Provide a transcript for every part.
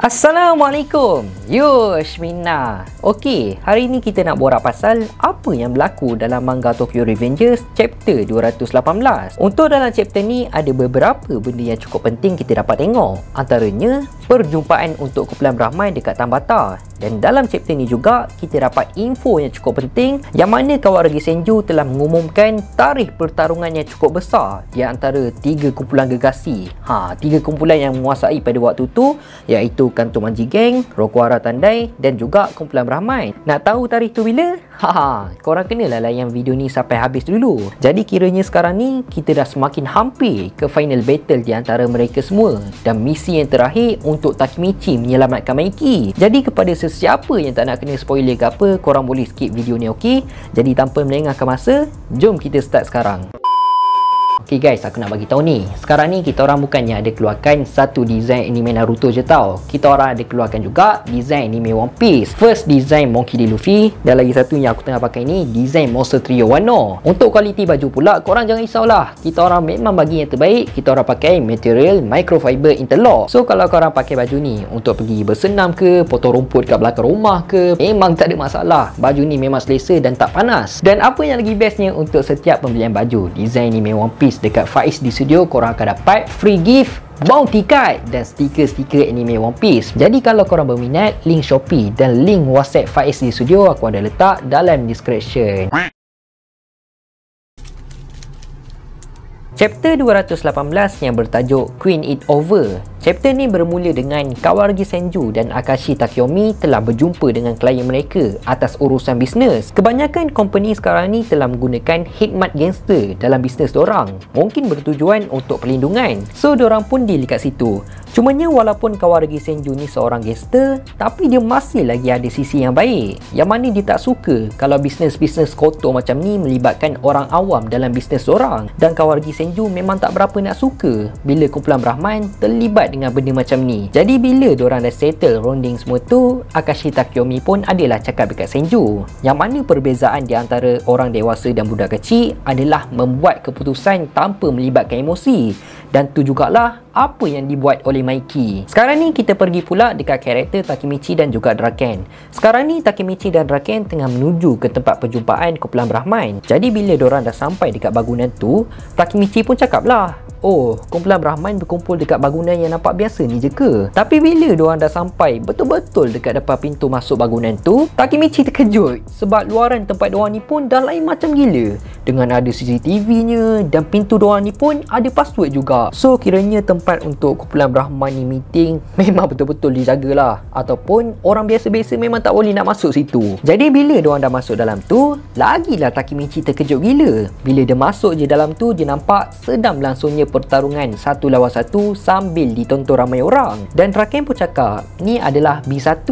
Assalamualaikum. Yoshmina. Okey, hari ni kita nak borak pasal apa yang berlaku dalam manga Tokyo Revengers chapter 218. Untuk dalam chapter ni ada beberapa benda yang cukup penting kita dapat tengok. Antaranya perjumpaan untuk kumpulan Brahman dekat Tambata. Dan dalam chapter ni juga kita dapat info yang cukup penting yang mana Kawaragi Senju telah mengumumkan tarikh pertarungan yang cukup besar di antara tiga kumpulan gegasi. Tiga kumpulan yang menguasai pada waktu tu iaitu Kanto Manji Gang, Rokuara Tandai dan juga kumpulan Brahman. Nak tahu tarikh tu bila? Korang kenalah layan video ni sampai habis dulu. Jadi kiranya sekarang ni kita dah semakin hampir ke final battle di antara mereka semua dan misi yang terakhir untuk Takemichi menyelamatkan Maiki. Jadi kepada sesiapa yang tak nak kena spoiler ke apa, korang boleh skip video ni, okey? Jadi tanpa melengahkan masa, jom kita start sekarang. Okay guys, aku nak bagi tahu ni. Sekarang ni kita orang bukannya ada keluarkan satu design anime Naruto je tau. Kita orang ada keluarkan juga design anime One Piece. First design Monkey D. Luffy dan lagi satu yang aku tengah pakai ni design Monster Trio Wano. Untuk kualiti baju pula, korang jangan risaulah. Kita orang memang bagi yang terbaik. Kita orang pakai material microfiber interlock. So kalau korang pakai baju ni untuk pergi bersenam ke, potong rumput kat belakang rumah ke, memang tak ada masalah. Baju ni memang selesa dan tak panas. Dan apa yang lagi bestnya, untuk setiap pembelian baju design anime One Piece dekat Faiz di studio, korang akan dapat free gift bounty card dan stiker-stiker anime One Piece. Jadi kalau korang berminat, link Shopee dan link WhatsApp Faiz di studio aku ada letak dalam description. Chapter 218 yang bertajuk Queen It Over. Chapter ni bermula dengan Kawaragi Senju dan Akashi Takeyomi telah berjumpa dengan klien mereka atas urusan bisnes. Kebanyakan company sekarang ni telah menggunakan hikmat gangster dalam bisnes dorang. Mungkin bertujuan untuk perlindungan. So dorang pun deal kat situ. Cumanya walaupun Kawaragi Senju ni seorang gangster, tapi dia masih lagi ada sisi yang baik. Yang mana dia tak suka kalau bisnes-bisnes kotor macam ni melibatkan orang awam dalam bisnes dorang. Dan Kawaragi Senju memang tak berapa nak suka bila kumpulan Brahman terlibat dengan benda macam ni. Jadi bila diorang dah settle ronding semua tu, Akashi Takeyomi pun adalah cakap dekat Senju yang mana perbezaan di antara orang dewasa dan budak kecil adalah membuat keputusan tanpa melibatkan emosi. Dan tu jugalah apa yang dibuat oleh Maiki. Sekarang ni kita pergi pula dekat karakter Takemichi dan juga Draken. Sekarang ni Takemichi dan Draken tengah menuju ke tempat perjumpaan kumpulan Brahman. Jadi bila diorang dah sampai dekat bangunan tu, Takemichi pun cakap lah, oh, kumpulan Brahman berkumpul dekat bangunan yang nampak biasa ni je ke? Tapi bila diorang dah sampai betul-betul dekat depan pintu masuk bangunan tu, Takemichi terkejut sebab luaran tempat diorang ni pun dah lain macam gila. Dengan ada CCTV-nya dan pintu diorang ni pun ada password juga. So kiranya tempat untuk kumpulan Brahman ni meeting memang betul-betul dijagalah. Ataupun orang biasa-biasa memang tak boleh nak masuk situ. Jadi bila diorang dah masuk dalam tu, lagilah Takemichi terkejut gila. Bila dia masuk je dalam tu, dia nampak sedang berlangsungnya pertarungan satu lawan satu sambil ditonton ramai orang. Dan Draken pun cakap ni adalah B1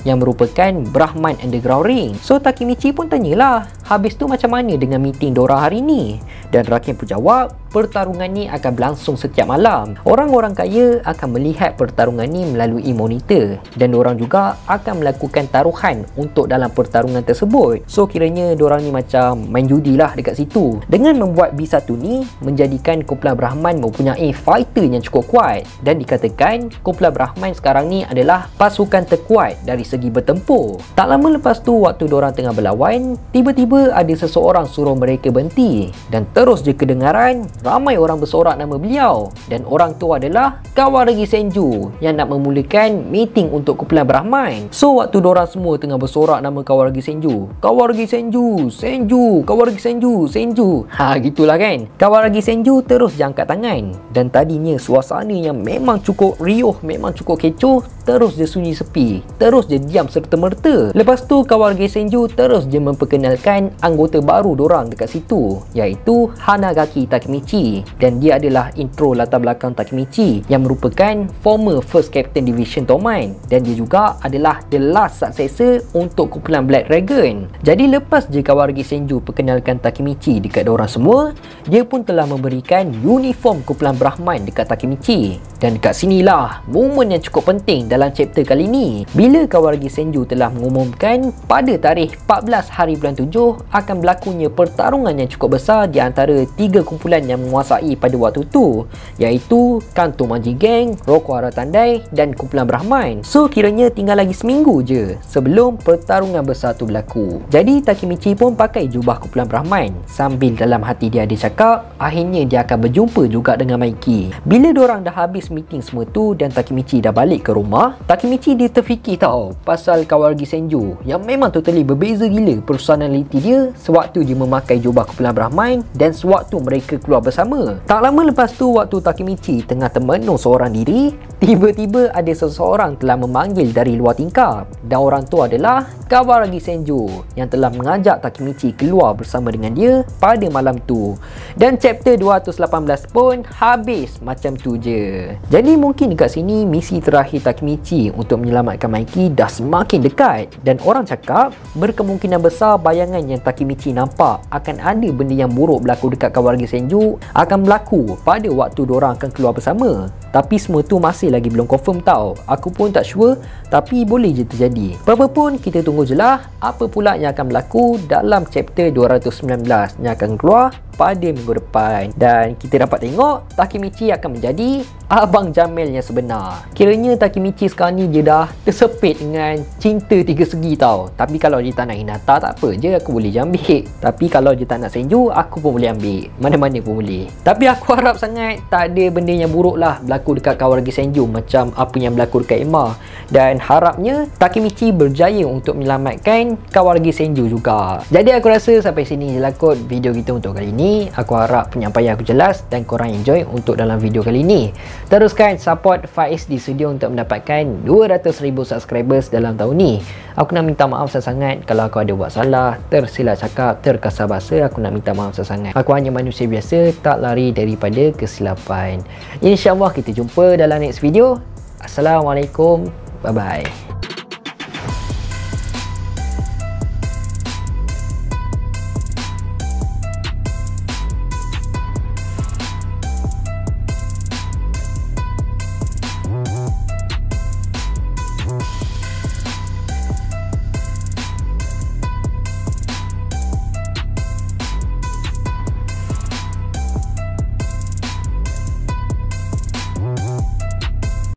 yang merupakan Brahman Underground Ring. So Takemichi pun tanyalah, habis tu macam mana dengan meeting diorang hari ni? Dan Draken pun jawab, pertarungan ni akan berlangsung setiap malam. Orang-orang kaya akan melihat pertarungan ni melalui monitor dan diorang juga akan melakukan taruhan untuk dalam pertarungan tersebut. So kiranya diorang ni macam main judi lah dekat situ. Dengan membuat B1 ni menjadikan kumpulan Brahman mempunyai fighter yang cukup kuat dan dikatakan kumpulan Brahman sekarang ni adalah pasukan terkuat dari segi bertempur. Tak lama lepas tu, waktu diorang tengah berlawan, tiba-tiba ada seseorang suruh mereka berhenti dan terus je kedengaran ramai orang bersorak nama beliau. Dan orang tu adalah Kawaragi Senju yang nak memulakan meeting untuk kumpulan Brahman. So waktu diorang semua tengah bersorak nama Kawaragi Senju, Kawaragi Senju, Senju, Kawaragi Senju, Senju, gitulah kan. Kawaragi Senju terus je angkat tangan. Dan tadinya suasana yang memang cukup riuh, memang cukup kecoh, terus je sunyi sepi, terus je diam serta-merta. Lepas tu Kawaragi Senju terus je memperkenalkan anggota baru dorang dekat situ, iaitu Hanagaki Takemichi. Dan dia adalah intro latar belakang Takemichi yang merupakan former first captain division Toman, dan dia juga adalah the last successor untuk kumpulan Black Dragon. Jadi lepas je Kawaragi Senju perkenalkan Takemichi dekat dorang semua, dia pun telah memberikan uniform kumpulan Brahman dekat Takemichi. Dan dekat sinilah momen yang cukup penting dalam chapter kali ni, bila Kawaragi Senju telah mengumumkan pada tarikh 14 hari bulan 7 akan berlakunya pertarungan yang cukup besar di antara tiga kumpulan yang yang menguasai pada waktu tu, iaitu Kanto Manji Gang, Roku Hara Tandai dan Kumpulan Brahman. So kiranya tinggal lagi seminggu je sebelum pertarungan besar tu berlaku. Jadi Takemichi pun pakai jubah Kumpulan Brahman sambil dalam hati dia ada cakap akhirnya dia akan berjumpa juga dengan Mikey. Bila diorang dah habis meeting semua tu dan Takemichi dah balik ke rumah, Takemichi dia terfikir tau pasal Kawaragi Senju yang memang totally berbeza gila personality dia sewaktu dia memakai jubah Kumpulan Brahman dan sewaktu mereka keluar bersama. Tak lama lepas tu, waktu Takemichi tengah termenung seorang diri, tiba-tiba ada seseorang telah memanggil dari luar tingkap dan orang tu adalah Kawaragi Senju yang telah mengajak Takemichi keluar bersama dengan dia pada malam tu. Dan chapter 218 pun habis macam tu je. Jadi mungkin dekat sini misi terakhir Takemichi untuk menyelamatkan Mikey dah semakin dekat dan orang cakap berkemungkinan besar bayangan yang Takemichi nampak akan ada benda yang buruk berlaku dekat Kawaragi Senju akan berlaku pada waktu diorang akan keluar bersama. Tapi semua tu masih lagi belum confirm tau. Aku pun tak sure, tapi boleh je terjadi. Apa pun kita tunggu je lah apa pula yang akan berlaku dalam chapter 219 yang akan keluar pada minggu depan. Dan kita dapat tengok Takemichi akan menjadi Abang Jamil yang sebenar. Kiranya Takemichi sekarang ni dia dah tersepit dengan cinta tiga segi tau. Tapi kalau dia tak nak Hinata tak apa je, aku boleh je ambil. Tapi kalau dia tak nak Senju, aku pun boleh ambil. Mana-mana pun boleh. Tapi aku harap sangat tak ada benda yang buruk lah berlaku dekat Kawaragi Senju macam apa yang berlaku dekat Emma. Dan harapnya Takemichi berjaya untuk menyelamatkan Kawaragi Senju juga. Jadi aku rasa sampai sini je lah kot video kita untuk kali ni. Aku harap penyampaian aku jelas dan korang enjoy untuk dalam video kali ni. Teruskan support Faiz di studio untuk mendapatkan 200,000 subscribers dalam tahun ni. Aku nak minta maaf sangat kalau aku ada buat salah, tersilap cakap, terkasar bahasa. Aku nak minta maaf sangat. Aku hanya manusia biasa, tak lari daripada kesilapan. InsyaAllah kita jumpa dalam next video. Assalamualaikum. Bye bye.